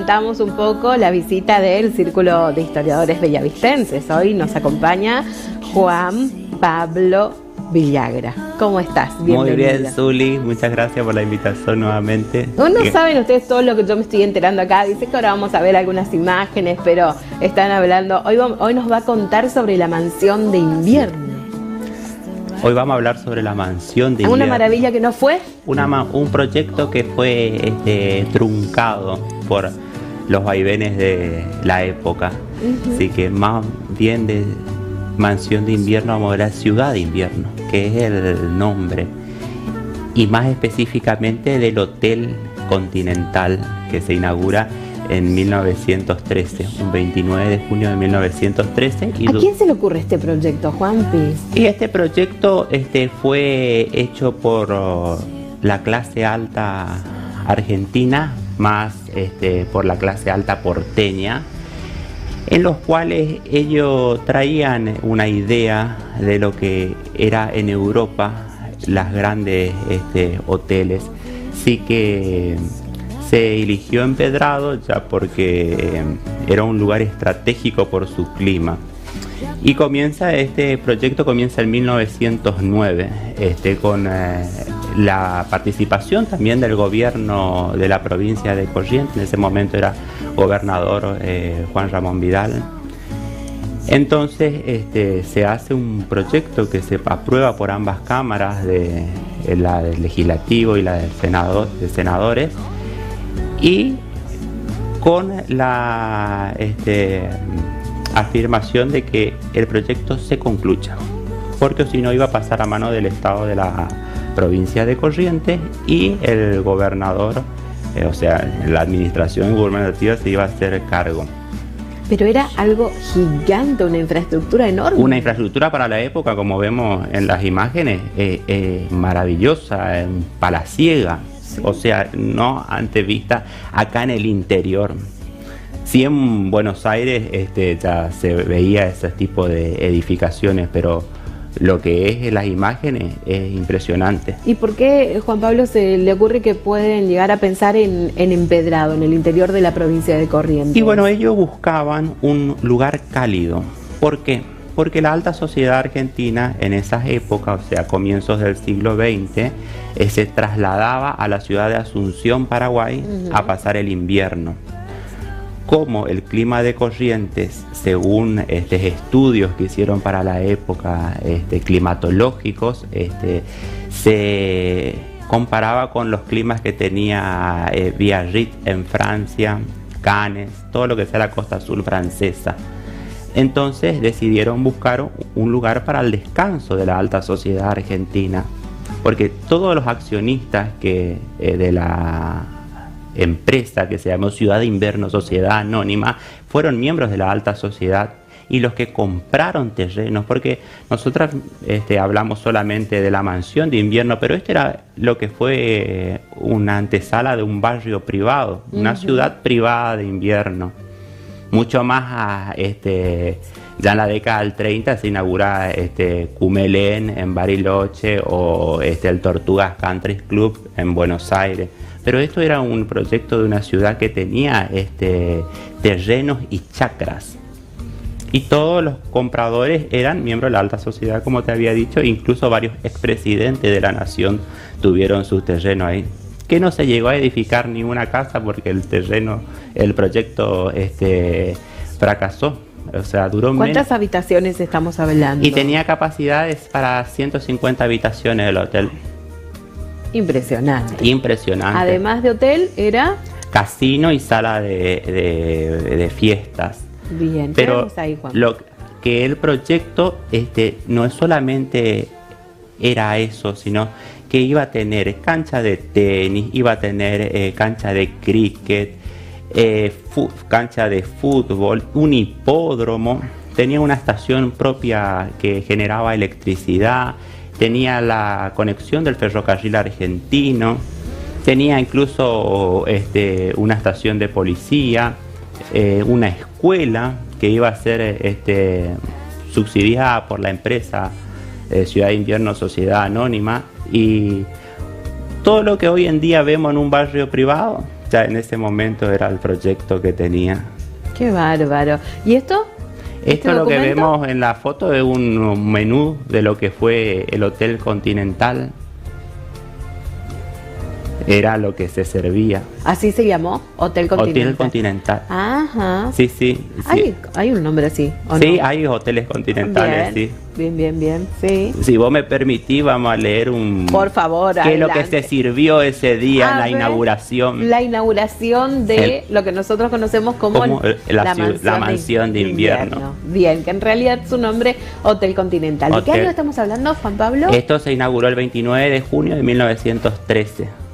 adelantamos un poco la visita del Círculo de Historiadores Bellavistenses. Hoy nos acompaña Juan Pablo Villagra. ¿Cómo estás? Bienvenido. Muy bien, Zuli. Muchas gracias por la invitación nuevamente. No saben ustedes todo lo que yo me estoy enterando acá. Dice que ahora vamos a ver algunas imágenes, pero están hablando. Hoy nos va a contar sobre la mansión de invierno. Hoy vamos a hablar sobre la mansión de invierno. Una maravilla que no fue. Un proyecto que fue truncado por los vaivenes de la época. Así que más bien de mansión de invierno vamos a ver ciudad de invierno, que es el nombre. Y más específicamente del Hotel Continental, que se inaugura en 1913, un 29 de junio de 1913. ¿A quién se le ocurre este proyecto, Juanpi? Y este proyecto fue hecho por la clase alta argentina, más por la clase alta porteña, en los cuales ellos traían una idea de lo que era en Europa las grandes hoteles. Así que se eligió Empedrado ya porque era un lugar estratégico por su clima. Y este proyecto comienza en 1909 con la participación también del gobierno de la provincia de Corrientes. En ese momento era gobernador Juan Ramón Vidal. Entonces se hace un proyecto que se aprueba por ambas cámaras, la del legislativo y la del senadores, y con la afirmación de que el proyecto se concluya, porque si no iba a pasar a mano del Estado de la provincia de Corrientes, y el gobernador, o sea, la administración gubernativa se iba a hacer cargo. Pero era algo gigante, una infraestructura enorme. Una infraestructura para la época, como vemos en las imágenes, maravillosa, palaciega. Sí. O sea, no antes vista acá en el interior. Sí, en Buenos Aires ya se veía ese tipo de edificaciones, pero lo que es en las imágenes es impresionante. ¿Y por qué, Juan Pablo, se le ocurre que pueden llegar a pensar en Empedrado, en el interior de la provincia de Corrientes? Y bueno, ellos buscaban un lugar cálido. ¿Por qué? Porque la alta sociedad argentina en esas épocas, o sea, comienzos del siglo XX, se trasladaba a la ciudad de Asunción, Paraguay, a pasar el invierno. Como el clima de Corrientes, según estudios que hicieron para la época climatológicos, se comparaba con los climas que tenía Biarritz en Francia, Cannes, todo lo que sea la costa azul francesa. Entonces decidieron buscar un lugar para el descanso de la alta sociedad argentina, porque todos los accionistas de la empresa que se llamó Ciudad de Invierno Sociedad Anónima fueron miembros de la alta sociedad, y los que compraron terrenos, porque nosotros hablamos solamente de la mansión de invierno, pero era lo que fue una antesala de un barrio privado, una ciudad privada de invierno. Mucho más ya en la década del 30 se inaugura Cumelén en Bariloche, o el Tortugas Country Club en Buenos Aires. Pero esto era un proyecto de una ciudad que tenía terrenos y chacras. Y todos los compradores eran miembros de la alta sociedad, como te había dicho. Incluso varios expresidentes de la nación tuvieron sus terrenos ahí. Que no se llegó a edificar ninguna casa porque el proyecto fracasó. O sea, duró menos. ¿Cuántas habitaciones estamos hablando? Y tenía capacidades para 150 habitaciones el hotel. Impresionante. Impresionante. Además de hotel, era casino y sala de fiestas. Bien, pero ahí, Juan. Lo que el proyecto no es solamente era eso, sino que iba a tener cancha de tenis, iba a tener cancha de cricket, cancha de fútbol, un hipódromo, tenía una estación propia que generaba electricidad, tenía la conexión del ferrocarril argentino, tenía incluso una estación de policía, una escuela que iba a ser subsidiada por la empresa Ciudad de Invierno Sociedad Anónima, y todo lo que hoy en día vemos en un barrio privado ya en ese momento era el proyecto que tenía. Qué bárbaro. ¿Y esto? Esto lo que vemos en la foto es un menú de lo que fue el Hotel Continental. Era lo que se servía. ¿Así se llamó? Hotel Continental. Hotel Continental. Ajá. Sí, sí. ¿Hay un nombre así? ¿O sí, no? hay hoteles continentales, bien, sí. Bien, sí. Si vos me permitís, vamos a leer Por favor, qué es lo que se sirvió ese día en la inauguración. La inauguración de lo que nosotros conocemos como la mansión de invierno. Bien, que en realidad su nombre Hotel Continental. ¿De qué año estamos hablando, Juan Pablo? Esto se inauguró el 29 de junio de 1913.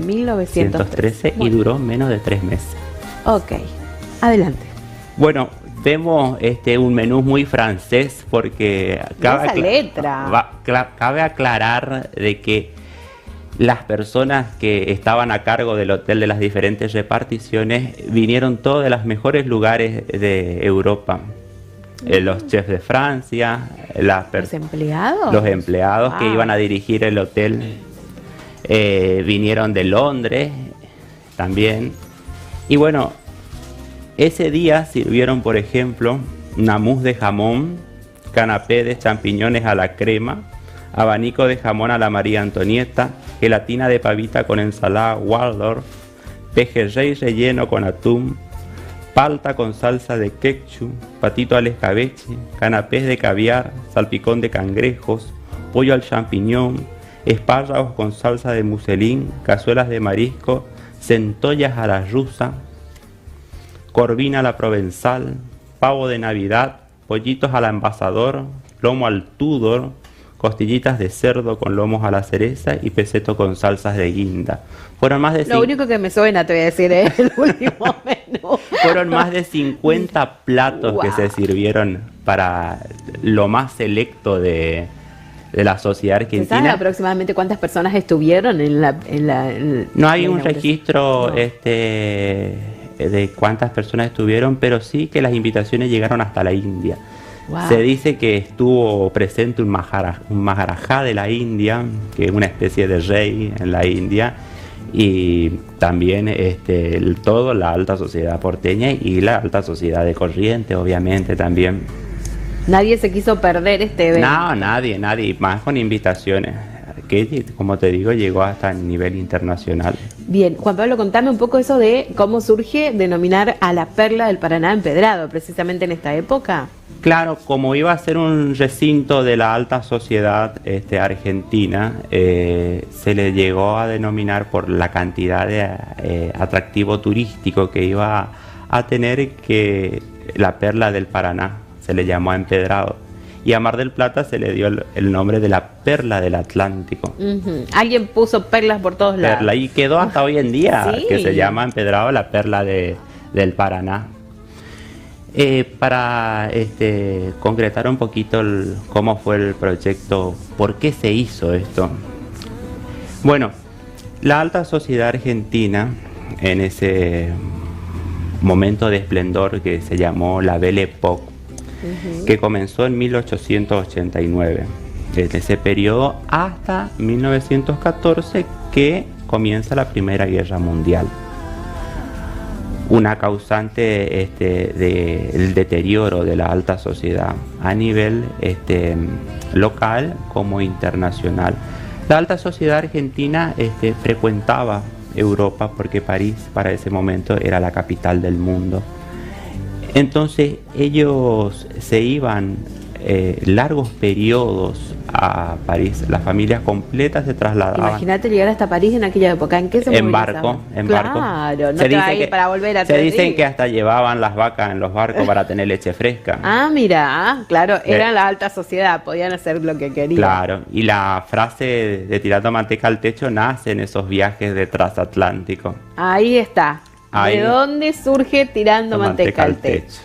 1913 y duró menos de 3 meses. Ok, adelante. Bueno, vemos un menú muy francés porque cabe aclarar de que las personas que estaban a cargo del hotel de las diferentes reparticiones vinieron todos de los mejores lugares de Europa. Los chefs de Francia, los empleados, wow, que iban a dirigir el hotel. Vinieron de Londres también. Y bueno, ese día sirvieron, por ejemplo, una mousse de jamón, canapé de champiñones a la crema, abanico de jamón a la María Antonieta, gelatina de pavita con ensalada Waldorf, pejerrey relleno con atún, palta con salsa de ketchup, patito al escabeche, canapés de caviar, salpicón de cangrejos, pollo al champiñón, espárragos con salsa de muselín, cazuelas de marisco, centollas a la rusa, corvina a la provenzal, pavo de Navidad, pollitos al ambasador, lomo al Tudor, costillitas de cerdo con lomos a la cereza y peseto con salsas de guinda. Fueron más de Lo único que me suena, te voy a decir, es el último menú. Fueron más de 50 platos que se sirvieron para lo más selecto de la sociedad argentina. ¿Sabes aproximadamente cuántas personas estuvieron no hay un registro de cuántas personas estuvieron, pero sí que las invitaciones llegaron hasta la India. Wow. Se dice que estuvo presente un Maharajá de la India, que es una especie de rey en la India, y también todo la alta sociedad porteña y la alta sociedad de Corrientes, obviamente también. Nadie se quiso perder este evento. No, nadie, más con invitaciones, que como te digo llegó hasta el nivel internacional. Bien, Juan Pablo, contame un poco eso de cómo surge denominar a la Perla del Paraná empedrado, precisamente en esta época. Claro, como iba a ser un recinto de la alta sociedad argentina, se le llegó a denominar por la cantidad de atractivo turístico que iba a tener, que la Perla del Paraná se le llamó empedrado. Y a Mar del Plata se le dio el nombre de la Perla del Atlántico. Alguien puso perlas por todos lados. Y quedó hasta hoy en día, sí, que se llama empedrado la Perla del Paraná. Para concretar un poquito cómo fue el proyecto, por qué se hizo esto. Bueno, la alta sociedad argentina, en ese momento de esplendor que se llamó la Belle Époque, que comenzó en 1889, desde ese periodo hasta 1914, que comienza la Primera Guerra Mundial. Una causante del deterioro de la alta sociedad a nivel local como internacional. La alta sociedad argentina frecuentaba Europa porque París para ese momento era la capital del mundo. Entonces ellos se iban largos periodos a París, las familias completas se trasladaban. Imagínate llegar hasta París en aquella época, ¿en qué se movilizaban? En barco. Claro, no te va a ir para volver a Se dicen que hasta llevaban las vacas en los barcos para tener leche fresca. Ah, mira, claro, era la alta sociedad, podían hacer lo que querían. Claro, y la frase de tirando manteca al techo nace en esos viajes de transatlántico. Ahí está. Ahí. ¿De dónde surge tirando manteca al techo?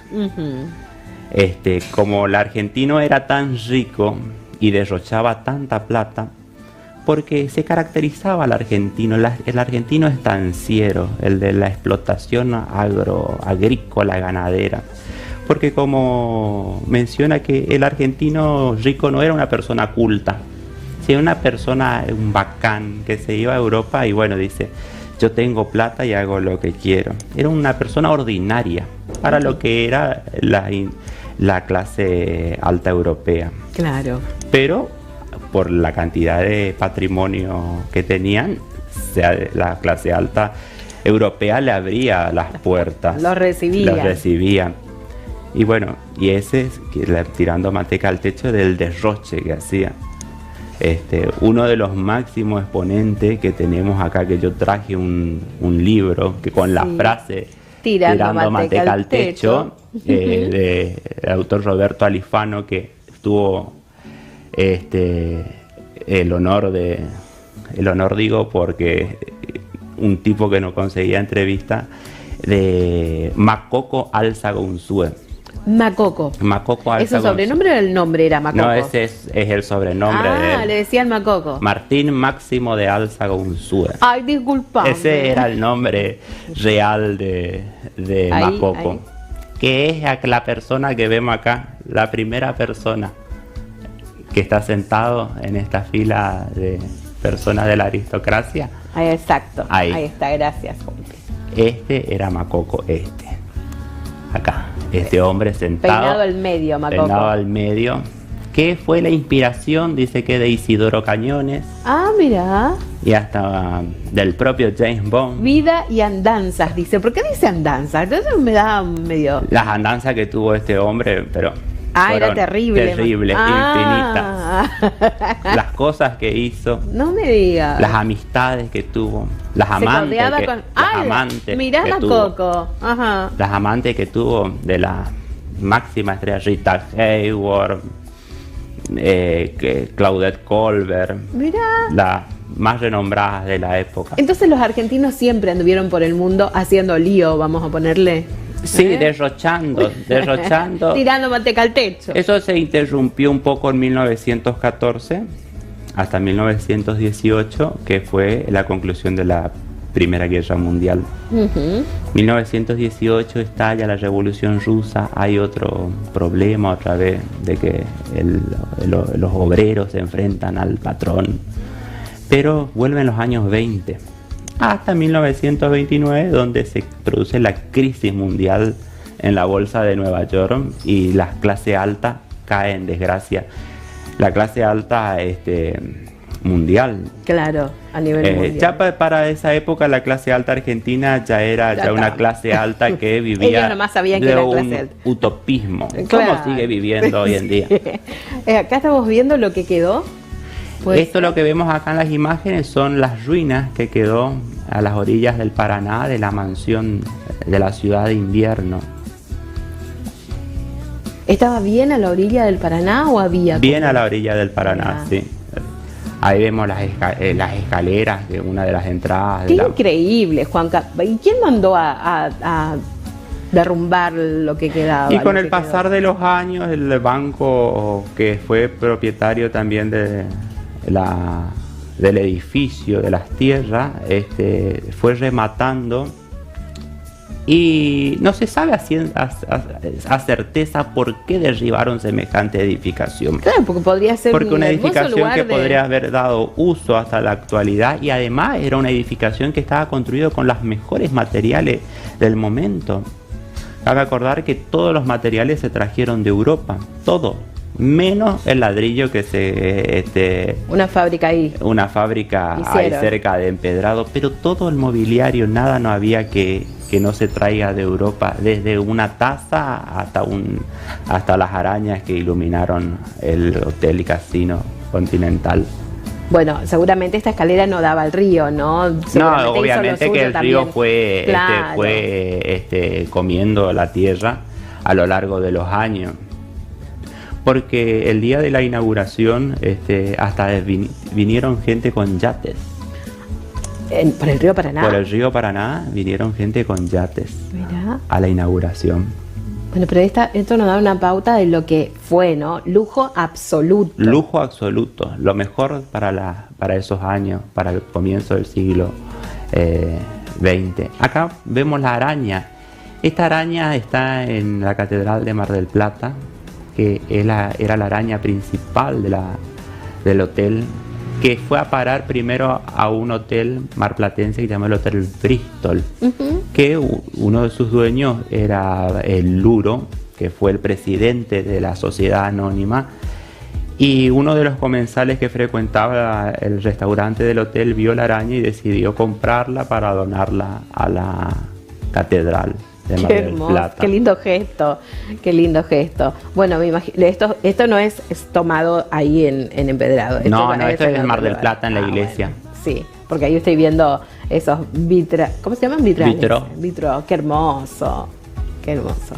Como el argentino era tan rico y derrochaba tanta plata, porque se caracterizaba el argentino estanciero, el de la explotación agrícola, ganadera, porque como menciona que el argentino rico no era una persona culta, sino una persona, un bacán que se iba a Europa y bueno, dice, yo tengo plata y hago lo que quiero. Era una persona ordinaria para lo que era la clase alta europea. Claro. Pero por la cantidad de patrimonio que tenían, la clase alta europea le abría las puertas. Los recibía. Y bueno, y ese, tirando manteca al techo, del derroche que hacía. Uno de los máximos exponentes que tenemos acá, que yo traje un libro que con la frase tirando manteca al techo, del autor Roberto Alifano, que tuvo el honor digo porque un tipo que no conseguía entrevista, de Makoko Álzaga Unzúe. Makoko Álzaga. ¿Es su sobrenombre o el nombre era Makoko? No, ese es el sobrenombre de él. Le decían Makoko. Martín Máximo de Álzaga Unzúe. Ay, disculpa. Ese era el nombre real de Makoko. Que es la persona que vemos acá, la primera persona que está sentado en esta fila de personas de la aristocracia. Ahí, exacto. Ahí está, gracias. Era Makoko, acá. Este hombre sentado. Peinado al medio, Makoko. Peinado al medio. Que fue la inspiración, dice que de Isidoro Cañones. Ah, mira. Y hasta del propio James Bond. Vida y andanzas, dice. ¿Por qué dice andanzas? Entonces me da medio... Las andanzas que tuvo este hombre, pero... era terrible. Infinitas. Las cosas que hizo. No me digas. Las amistades que tuvo. Las amantes mirá que Makoko. Ajá. Las amantes que tuvo de la máxima estrella, Rita Hayworth, Claudette Colbert. Mirá. Las más renombradas de la época. Entonces los argentinos siempre anduvieron por el mundo haciendo lío, vamos a ponerle. Sí, derrochando. Tirando manteca al techo. Eso se interrumpió un poco en 1914 hasta 1918, que fue la conclusión de la Primera Guerra Mundial. 1918 estalla la Revolución Rusa, hay otro problema otra vez de que los obreros se enfrentan al patrón, pero vuelven los años 20 hasta 1929, donde se produce la crisis mundial en la bolsa de Nueva York y la clase alta cae en desgracia. La clase alta mundial. Claro, a nivel mundial. Ya para esa época la clase alta argentina ya era una clase alta que vivía ellos nomás sabían que era clase alta. Utopismo. Claro. ¿Cómo sigue viviendo hoy en día? Acá estamos viendo lo que quedó. Esto lo que vemos acá en las imágenes son las ruinas que quedó a las orillas del Paraná de la mansión de la ciudad de invierno. ¿Estaba bien a la orilla del Paraná o había? Bien a la orilla del Paraná, sí. Ahí vemos las escaleras de una de las entradas. Qué increíble, Juanca. ¿Y quién mandó a derrumbar lo que quedaba? Y con el pasar de los años, el banco que fue propietario también del edificio, de las tierras, fue rematando. Y no se sabe a certeza por qué derribaron semejante edificación. Claro, porque podría ser una edificación que podría haber dado uso hasta la actualidad, y además era una edificación que estaba construida con los mejores materiales del momento. Cabe acordar que todos los materiales se trajeron de Europa, todo, menos el ladrillo que una fábrica ahí. Una fábrica ahí cerca de Empedrado, pero todo el mobiliario, nada no había que no se traiga de Europa, desde una taza hasta las arañas que iluminaron el hotel y casino Continental. Bueno, seguramente esta escalera no daba al río, ¿no? No, obviamente que el río fue, claro, comiendo la tierra a lo largo de los años. Porque el día de la inauguración hasta vinieron gente con yates. ¿Por el río Paraná? Por el río Paraná vinieron gente con yates. Mirá. A la inauguración. Bueno, pero esto nos da una pauta de lo que fue, ¿no? Lujo absoluto. Lujo absoluto. Lo mejor para esos años, para el comienzo del siglo XX. Acá vemos la araña. Esta araña está en la Catedral de Mar del Plata, que era la araña principal del hotel que fue a parar primero a un hotel marplatense que se llama el Hotel Bristol, que uno de sus dueños era el Luro, que fue el presidente de la sociedad anónima, y uno de los comensales que frecuentaba el restaurante del hotel vio la araña y decidió comprarla para donarla a la catedral de Mar del Plata. Qué lindo gesto, qué lindo gesto. Bueno, me imagino, esto no es tomado ahí en Empedrado. No, esto es en Mar del Plata, en la iglesia. Bueno, sí, porque ahí estoy viendo esos ¿cómo se llaman? Vitrales. Vitro, qué hermoso, qué hermoso.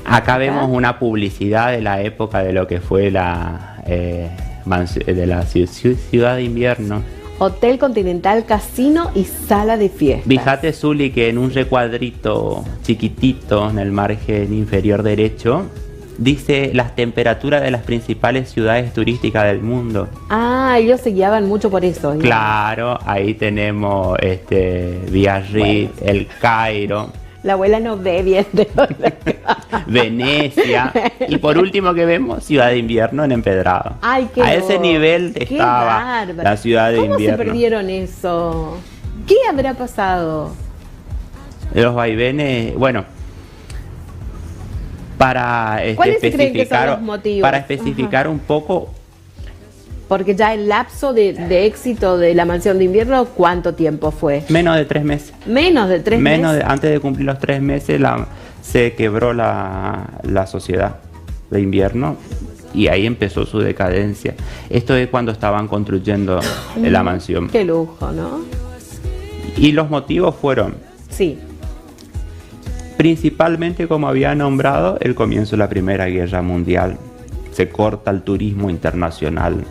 Acá vemos una publicidad de la época de lo que fue la ciudad de invierno. Hotel Continental, casino y sala de fiestas. Fíjate, Zuli, que en un recuadrito chiquitito en el margen inferior derecho dice las temperaturas de las principales ciudades turísticas del mundo. Ah, ellos se guiaban mucho por eso. ¿No? Claro, ahí tenemos Biarritz, El Cairo. La abuela no ve bien de Venecia. Y por último que vemos, Ciudad de Invierno en Empedrado. Ay, qué a ese nivel estaba la Ciudad de Invierno. ¿Cómo se perdieron eso? ¿Qué habrá pasado? Los vaivenes, bueno, para especificar un poco. Porque ya el lapso de éxito de la Mansión de Invierno, ¿cuánto tiempo fue? Menos de 3 meses. ¿Menos de 3 meses? Antes de cumplir los 3 meses se quebró la sociedad de invierno y ahí empezó su decadencia. Esto es cuando estaban construyendo la mansión. Qué lujo, ¿no? Y los motivos fueron... Sí. Principalmente, como había nombrado, el comienzo de la Primera Guerra Mundial. Se corta el turismo internacional.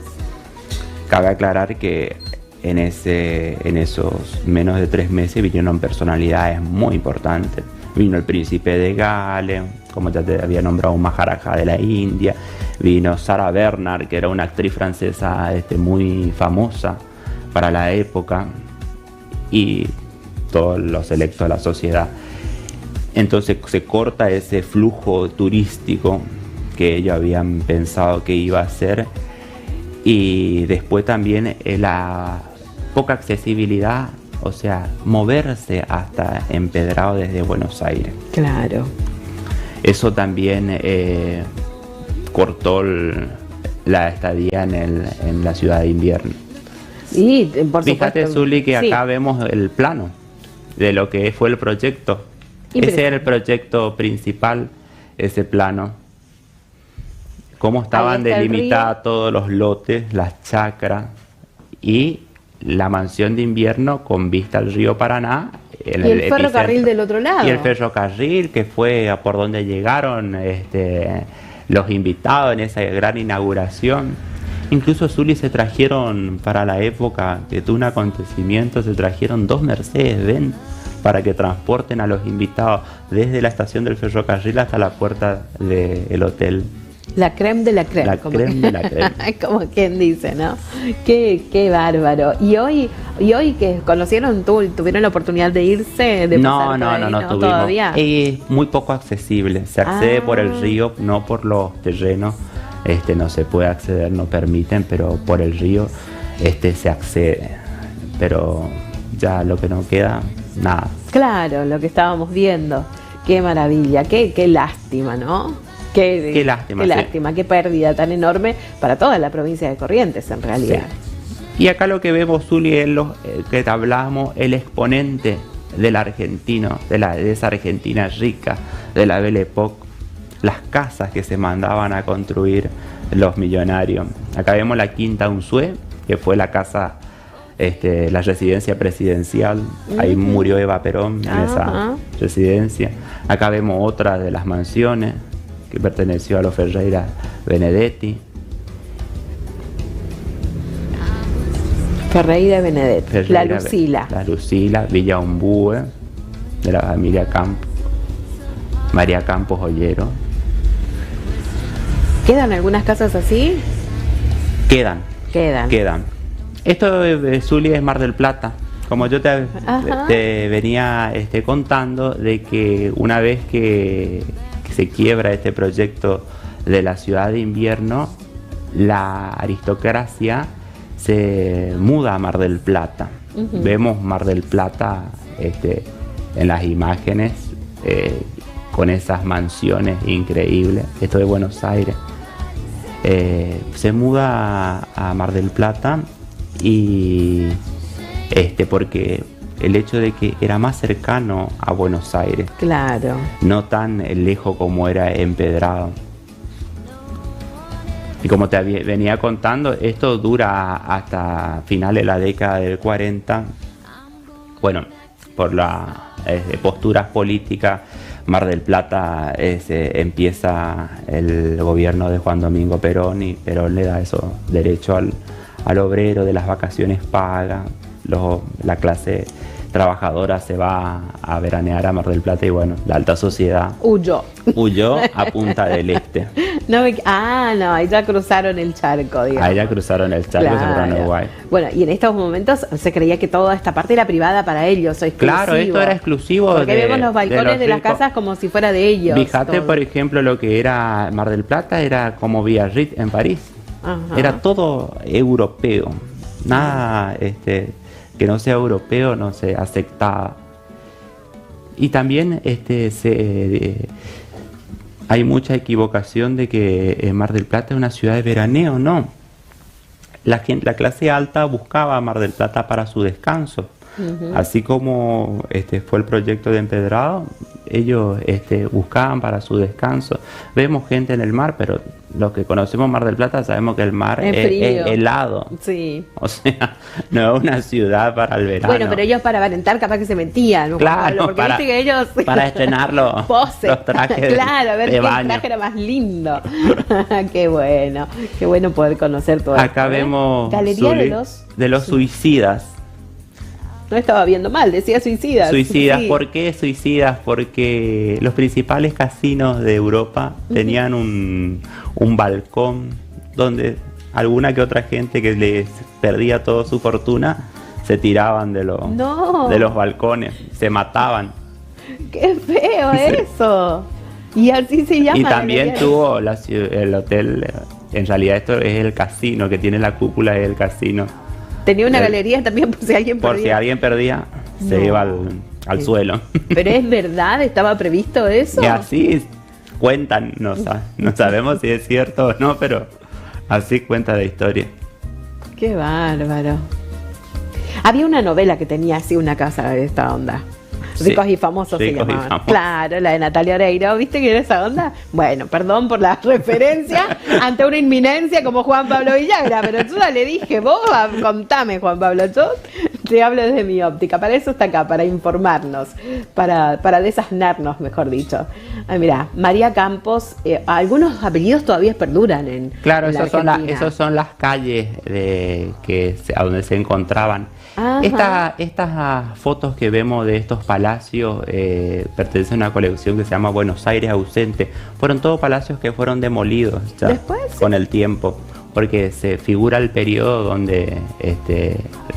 Cabe aclarar que en esos menos de 3 meses vinieron personalidades muy importantes. Vino el príncipe de Gales, como ya te había nombrado, un Maharaja de la India. Vino Sarah Bernhardt, que era una actriz francesa muy famosa para la época. Y todos los electos de la sociedad. Entonces se corta ese flujo turístico que ellos habían pensado que iba a ser. Y después también la poca accesibilidad, o sea, moverse hasta Empedrado desde Buenos Aires. Claro. Eso también cortó la estadía en la Ciudad de Invierno. Y por supuesto. Fíjate, Zuli, que acá vemos el plano de lo que fue el proyecto. Ese era el proyecto principal, ese plano. Cómo estaban delimitados todos los lotes, las chacras y la Mansión de Invierno con vista al río Paraná. Y el ferrocarril del otro lado. Y el ferrocarril, que fue por donde llegaron los invitados en esa gran inauguración. Incluso, Zuli, se trajeron para la época de un acontecimiento, se trajeron 2 Mercedes-Benz para que transporten a los invitados desde la estación del ferrocarril hasta la puerta del hotel. La creme de la creme. La creme de la creme. Como quien dice, ¿no? Qué bárbaro. Y hoy que conocieron, tuvieron la oportunidad de irse, de no tuvimos. Todavía. Es muy poco accesible. Se accede por el río, no por los terrenos. No se puede acceder, no permiten, pero por el río se accede. Pero ya lo que no queda, nada. Claro, lo que estábamos viendo. Qué maravilla, qué lástima, ¿no? Qué lástima, qué lástima, qué pérdida tan enorme para toda la provincia de Corrientes, en realidad. Sí. Y acá lo que vemos, Zuli, es que hablamos, el exponente del argentino, de esa Argentina rica, de la Belle Époque, las casas que se mandaban a construir los millonarios. Acá vemos la Quinta Unzué, que fue la casa, la residencia presidencial. Ahí murió Eva Perón en esa residencia. Acá vemos otra de las mansiones que perteneció a los Ferreira Benedetti. Ferreira Benedetti, la Lucila. La Lucila, Villa Umbúe, de la familia Campos, María Campos Ollero. ¿Quedan algunas casas así? Quedan. Esto de Zuli es Mar del Plata. Como yo te venía contando de que una vez que se quiebra este proyecto de la Ciudad de Invierno, la aristocracia se muda a Mar del Plata. Vemos Mar del Plata en las imágenes con esas mansiones increíbles. Esto de Buenos Aires. Se muda a Mar del Plata y porque el hecho de que era más cercano a Buenos Aires. Claro. No tan lejos como era Empedrado. Y como te venía contando, esto dura hasta finales de la década del 40. Bueno, por las posturas políticas, Mar del Plata empieza el gobierno de Juan Domingo Perón, y Perón le da eso, derecho al obrero de las vacaciones pagas. La clase trabajadora se va a veranear a Mar del Plata y bueno, la alta sociedad huyó a Punta del Este. No, ahí ya cruzaron el charco, digamos. Ahí ya cruzaron el charco, claro. Se fueron a Uruguay. Bueno, y en estos momentos se creía que toda esta parte era privada para ellos, o exclusivo. Claro, esto era exclusivo. Porque vemos los balcones de las casas como si fuera de ellos. Fíjate, todo. por ejemplo, lo que era Mar del Plata era como Biarritz en París. Ajá. Era todo europeo. Nada que no sea europeo no se aceptaba. Y también hay mucha equivocación de que Mar del Plata es una ciudad de veraneo. No, la clase alta buscaba Mar del Plata para su descanso. Así como fue el proyecto de Empedrado, ellos buscaban para su descanso. Vemos gente en el mar, pero los que conocemos Mar del Plata sabemos que el mar es helado. Sí. O sea, no es una ciudad para el verano. Bueno, pero ellos para aparentar capaz que se metían, ¿no? Claro, Pablo, porque viste que ellos para estrenar los trajes claro, a ver de qué baño. traje era más lindo. Qué bueno poder conocer todo Acá esto, vemos Galería de los suicidas. No estaba viendo mal, decía suicidas. Suicidas, Sí. ¿Por qué suicidas? Porque los principales casinos de Europa tenían un balcón donde alguna que otra gente que les perdía toda su fortuna se tiraban de los balcones, se mataban. ¡Qué feo eso! Y así se llama. Y también tuvo el hotel, en realidad esto es el casino, que tiene la cúpula del casino. Tenía una galería también por si alguien perdía. Por si alguien perdía, se iba al suelo. ¿Pero es verdad? ¿Estaba previsto eso? Y así cuentan, no sabemos si es cierto o no, pero así cuenta la historia. ¡Qué bárbaro! Había una novela que tenía así una casa de esta onda. Ricos y famosos se llamaban. Claro, la de Natalia Oreiro. ¿Viste que era esa onda? Bueno, perdón por la referencia ante una inminencia como Juan Pablo Villagra, pero yo ya le dije, vos contame, Juan Pablo, yo te hablo desde mi óptica. Para eso está acá, para informarnos, para desasnarnos, mejor dicho. Ay, mira, María Campos, algunos apellidos todavía perduran en esos son las calles a donde se encontraban. Estas fotos que vemos de estos palacios pertenecen a una colección que se llama Buenos Aires ausente. Fueron todos palacios que fueron demolidos ya después con el tiempo, porque se figura el periodo donde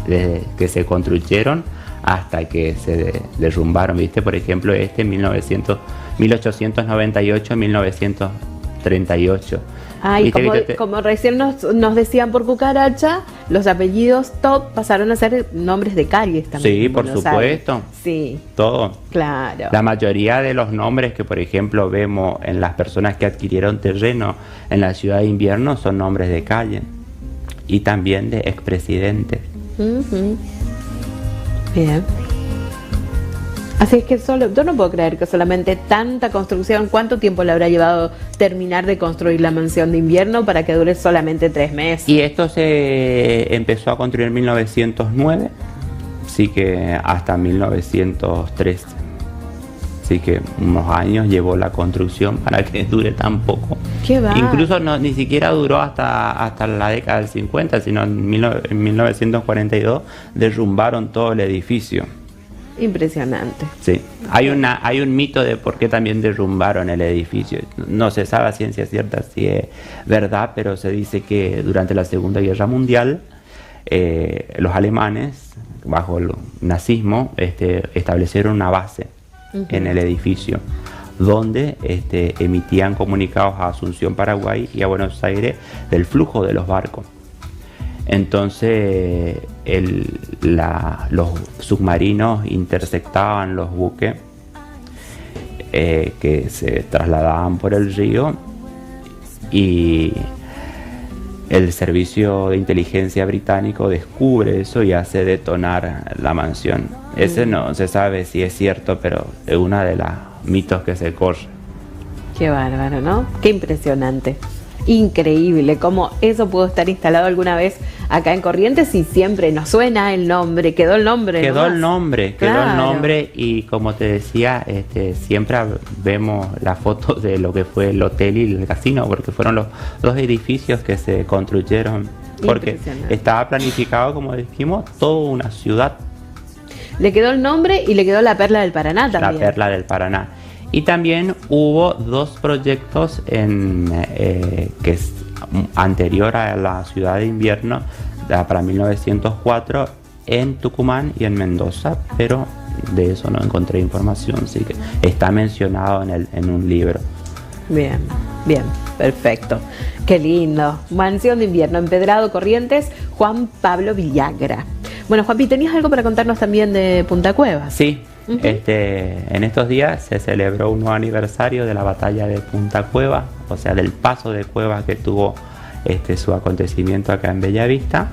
desde que se construyeron hasta que se derrumbaron, ¿viste? Por ejemplo, 1898-1938. Ay, como recién nos decían por cucaracha, los apellidos top pasaron a ser nombres de calles también. Sí, por supuesto. Sí. Todo. Claro. La mayoría de los nombres que, por ejemplo, vemos en las personas que adquirieron terreno en la ciudad de Invierno son nombres de calle y también de expresidentes. Bien. Así es que yo no puedo creer que solamente tanta construcción. ¿Cuánto tiempo le habrá llevado terminar de construir la mansión de Invierno para que dure solamente 3 meses? Y esto se empezó a construir en 1909, así que hasta 1913. Así que unos años llevó la construcción para que dure tan poco. ¿Qué va? Incluso ni siquiera duró hasta la década del 50, sino en 1942 derrumbaron todo el edificio. Impresionante. Sí, hay un mito de por qué también derrumbaron el edificio. No se sabe a ciencia cierta si es verdad, pero se dice que durante la Segunda Guerra Mundial los alemanes, bajo el nazismo, establecieron una base en el edificio donde emitían comunicados a Asunción, Paraguay y a Buenos Aires del flujo de los barcos. Entonces los submarinos interceptaban los buques que se trasladaban por el río, y el servicio de inteligencia británico descubre eso y hace detonar la mansión. Ese no se sabe si es cierto, pero es uno de los mitos que se corre. Qué bárbaro, ¿no? Qué impresionante. Increíble cómo eso pudo estar instalado alguna vez acá en Corrientes, y siempre nos suena el nombre, quedó el nombre. Quedó el nombre, y como te decía, siempre vemos la foto de lo que fue el hotel y el casino, porque fueron los dos edificios que se construyeron, porque estaba planificado, como dijimos, toda una ciudad. Le quedó el nombre y le quedó la Perla del Paraná también. La Perla del Paraná. Y también hubo dos proyectos que es anterior a la Ciudad de Invierno, para 1904, en Tucumán y en Mendoza, pero de eso no encontré información, así que está mencionado en un libro. Bien, perfecto. Qué lindo. Mansión de Invierno, Empedrado, Corrientes, Juan Pablo Villagra. Bueno, Juanpi, ¿tenías algo para contarnos también de Punta Cuevas? Sí. En estos días se celebró un nuevo aniversario de la batalla de Punta Cuevas, o sea, del paso de Cuevas que tuvo su acontecimiento acá en Bellavista.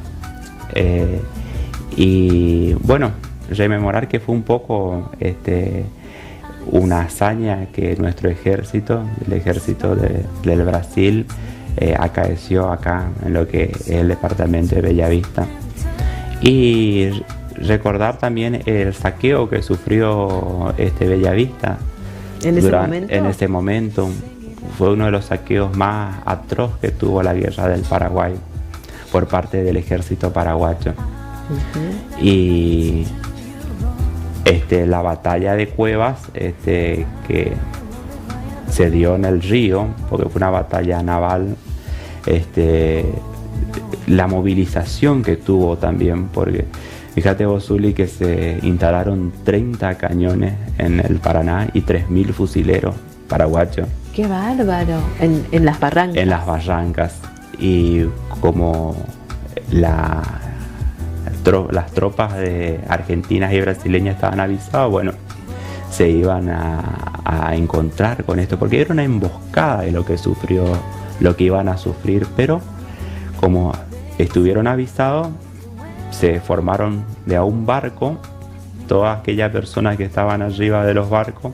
Y bueno, rememorar que fue un poco una hazaña que nuestro ejército, el ejército del Brasil, acaeció acá en lo que es el departamento de Bellavista. Y recordar también el saqueo que sufrió Bellavista en ese momento. Fue uno de los saqueos más atroz que tuvo la guerra del Paraguay por parte del ejército paraguayo. Y la batalla de Cuevas, que se dio en el río, porque fue una batalla naval, la movilización que tuvo también, porque fíjate vos, Zuli, que se instalaron 30 cañones en el Paraná y 3.000 fusileros paraguayos. ¡Qué bárbaro! En las barrancas. En las barrancas. Y como las tropas argentinas y brasileñas estaban avisadas, bueno, se iban a encontrar con esto, porque era una emboscada de lo que iban a sufrir, pero como estuvieron avisados, se formaron de a un barco, todas aquellas personas que estaban arriba de los barcos,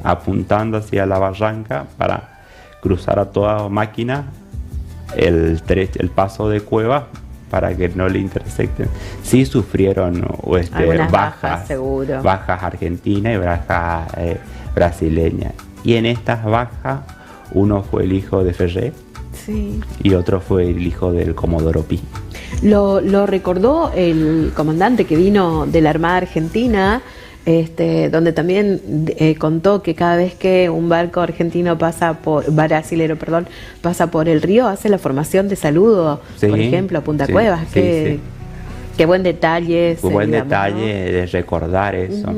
apuntando hacia la barranca para cruzar a toda máquina el paso de Cuevas para que no le intercepten. Sí sufrieron bajas argentinas y bajas brasileñas. Y en estas bajas, uno fue el hijo de Ferré, sí, y otro fue el hijo del Comodoro Pi. Lo recordó el comandante que vino de la Armada Argentina, donde también contó que cada vez que un barco argentino brasilero pasa por el río, hace la formación de saludo, sí, por ejemplo, a Punta Cuevas. Sí. Qué buen detalle. Detalle, ¿no?, de recordar eso.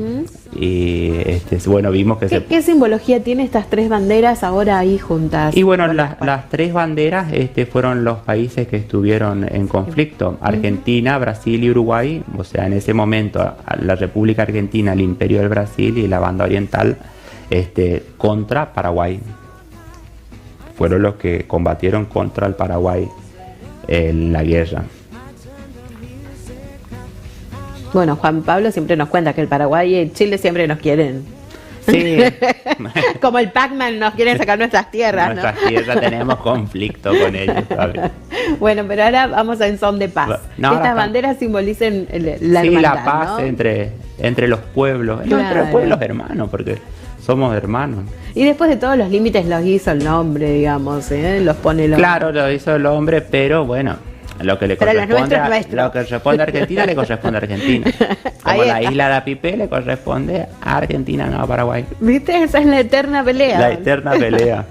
Y bueno, vimos que ¿Qué simbología tiene estas tres banderas ahora ahí juntas? Y bueno, las tres banderas fueron los países que estuvieron en conflicto: Argentina, Brasil y Uruguay. O sea, en ese momento la República Argentina, el Imperio del Brasil, y la banda oriental contra Paraguay. Fueron los que combatieron contra el Paraguay en la guerra. Bueno, Juan Pablo siempre nos cuenta que el Paraguay y el Chile siempre nos quieren. Sí. Como el Pac-Man nos quieren sacar nuestras tierras, ¿no? Nuestras tierras, tenemos conflicto con ellos, ¿sabes? Bueno, pero ahora vamos en son de paz. Estas banderas simbolicen la hermandad, la paz, ¿no?, entre los pueblos. Claro. Entre los pueblos hermanos, porque somos hermanos. Y después de todos los límites los hizo el hombre, digamos, los pone el hombre. Claro, lo hizo el hombre, pero bueno, lo que le corresponde a Argentina le corresponde a Argentina. Como la isla de Apipé le corresponde a Argentina, no a Paraguay. ¿Viste? Esa es la eterna pelea. La eterna pelea.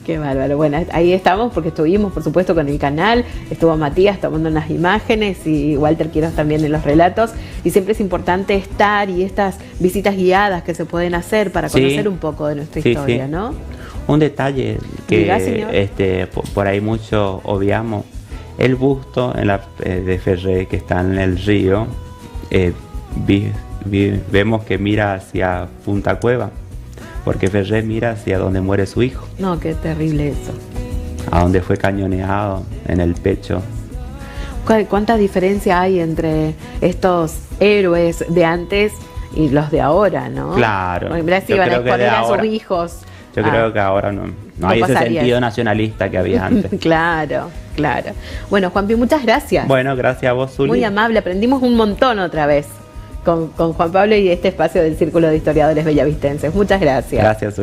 Qué bárbaro. Bueno, ahí estamos porque estuvimos, por supuesto, con el canal. Estuvo Matías tomando unas imágenes y Walter Quiroz también en los relatos. Y siempre es importante estar, y estas visitas guiadas que se pueden hacer para conocer un poco de nuestra historia, ¿no? Un detalle que por ahí mucho obviamos El busto de Ferré, que está en el río, vemos que mira hacia Punta Cueva, porque Ferré mira hacia donde muere su hijo. No, qué terrible eso. A donde fue cañoneado en el pecho. ¿Cuánta diferencia hay entre estos héroes de antes y los de ahora, no? Claro. Si iban a exponer a sus hijos. Yo creo que ahora no hay ese sentido nacionalista que había antes. Claro. Bueno, Juanpi, muchas gracias. Bueno, gracias a vos, Zuli. Muy amable, aprendimos un montón otra vez con Juan Pablo y este espacio del Círculo de Historiadores Bellavistenses. Muchas gracias. Gracias, Zuli.